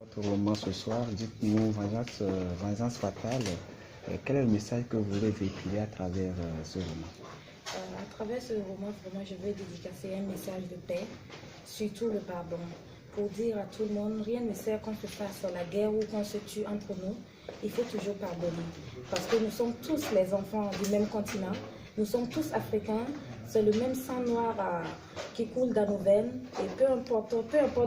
Votre roman ce soir, dites-nous, Vengeance fatale, quel est le message que vous voulez véhiculer à travers ce roman? À travers ce roman, vraiment, je veux dédicacer un message de paix, surtout le pardon, pour dire à tout le monde, rien ne sert qu'on se fasse la guerre ou qu'on se tue entre nous, il faut toujours pardonner, parce que nous sommes tous les enfants du même continent, nous sommes tous africains, c'est le même sang noir qui coule dans nos veines, et peu importe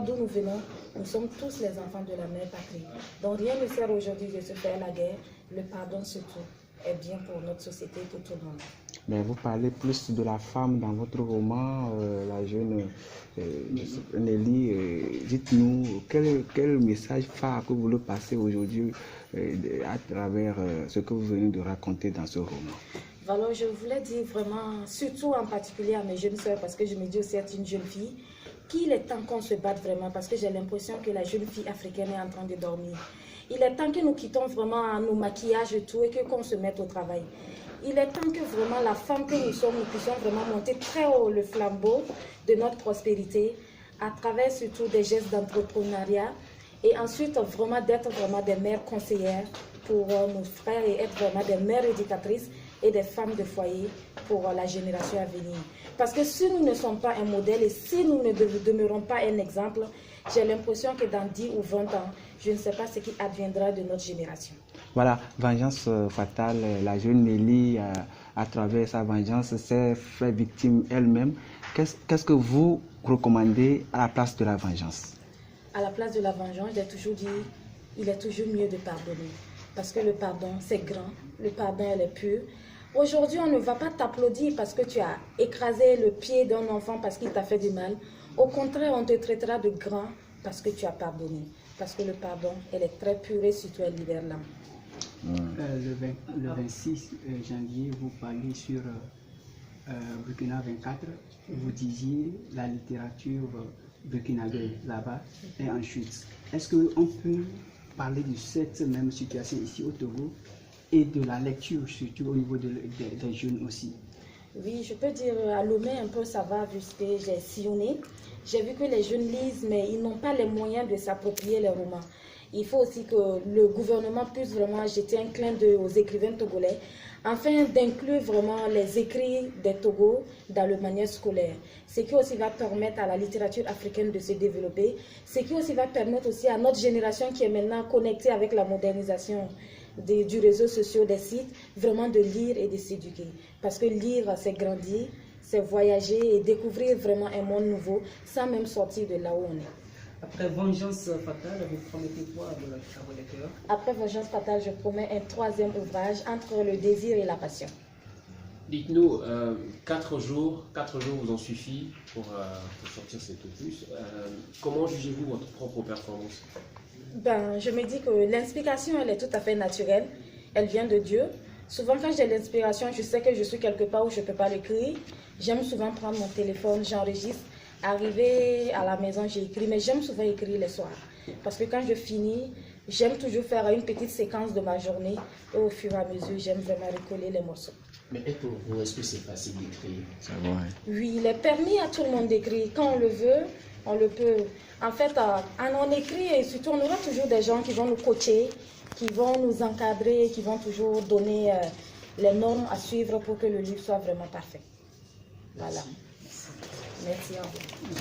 d'où nous venons, nous sommes tous les enfants de la même patrie. Donc rien ne sert aujourd'hui de se faire la guerre, le pardon surtout est bien pour notre société, pour tout le monde. Mais vous parlez plus de la femme dans votre roman, la jeune Nelly. Dites-nous, quel message phare que vous voulez passer aujourd'hui à travers ce que vous venez de raconter dans ce roman? Alors, je voulais dire vraiment, surtout en particulier à mes jeunes sœurs, parce que je me dis aussi être une jeune fille, qu'il est temps qu'on se batte vraiment, parce que j'ai l'impression que la jeune fille africaine est en train de dormir. Il est temps que nous quittons vraiment nos maquillages et tout, et qu'on se mette au travail. Il est temps que vraiment la femme que nous sommes, nous puissions vraiment monter très haut le flambeau de notre prospérité, à travers surtout des gestes d'entrepreneuriat, et ensuite vraiment d'être vraiment des mères conseillères pour nos frères et être vraiment des mères éducatrices et des femmes de foyer pour la génération à venir. Parce que si nous ne sommes pas un modèle et si nous ne demeurons pas un exemple, j'ai l'impression que dans 10 ou 20 ans, je ne sais pas ce qui adviendra de notre génération. Voilà, Vengeance fatale, la jeune Nelly, à travers sa vengeance, s'est fait victime elle-même. Qu'est-ce que vous recommandez à la place de la vengeance? À la place de la vengeance, j'ai toujours dit, il est toujours mieux de pardonner. Parce que le pardon, c'est grand, le pardon, elle est pur. Aujourd'hui, on ne va pas t'applaudir parce que tu as écrasé le pied d'un enfant parce qu'il t'a fait du mal. Au contraire, on te traitera de grand parce que tu as pardonné. Parce que le pardon, elle est très pure et surtout elle libère l'âme. Le 26 janvier, vous parliez sur Burkina 24. Vous disiez la littérature burkinabé là-bas est en chute. Est-ce qu'on peut parler de cette même situation ici au Togo et de la lecture, surtout au niveau des jeunes aussi? Oui, je peux dire à Lomé un peu ça va puisque j'ai sillonné. J'ai vu que les jeunes lisent, mais ils n'ont pas les moyens de s'approprier les romans. Il faut aussi que le gouvernement puisse vraiment jeter un clin d'œil aux écrivains togolais, afin d'inclure vraiment les écrits des Togo dans le manuel scolaire. Ce qui aussi va permettre à la littérature africaine de se développer, ce qui aussi va permettre aussi à notre génération qui est maintenant connectée avec la modernisation du réseau social, des sites, vraiment de lire et de s'éduquer. Parce que lire, c'est grandir, c'est voyager et découvrir vraiment un monde nouveau sans même sortir de là où on est. Après Vengeance fatale, vous promettez quoi à vos lecteurs? Après Vengeance fatale, je promets un troisième ouvrage, Entre le désir et la passion. Dites-nous, 4 jours vous en suffit pour sortir cet opus. Comment jugez-vous votre propre performance? Je me dis que l'inspiration, elle est tout à fait naturelle. Elle vient de Dieu. Souvent, quand j'ai l'inspiration, je sais que je suis quelque part où je ne peux pas l'écrire. J'aime souvent prendre mon téléphone, j'enregistre. Arrivé à la maison, j'ai écrit, mais j'aime souvent écrire les soirs. Parce que quand je finis, j'aime toujours faire une petite séquence de ma journée. Et au fur et à mesure, j'aime vraiment recoller les morceaux. Mais pour vous, est-ce que c'est facile d'écrire? Ça va, hein. Oui, il est permis à tout le monde d'écrire. Quand on le veut, on le peut. En fait, on écrit et surtout, on aura toujours des gens qui vont nous coacher, qui vont nous encadrer, qui vont toujours donner les normes à suivre pour que le livre soit vraiment parfait. Voilà. Merci à vous.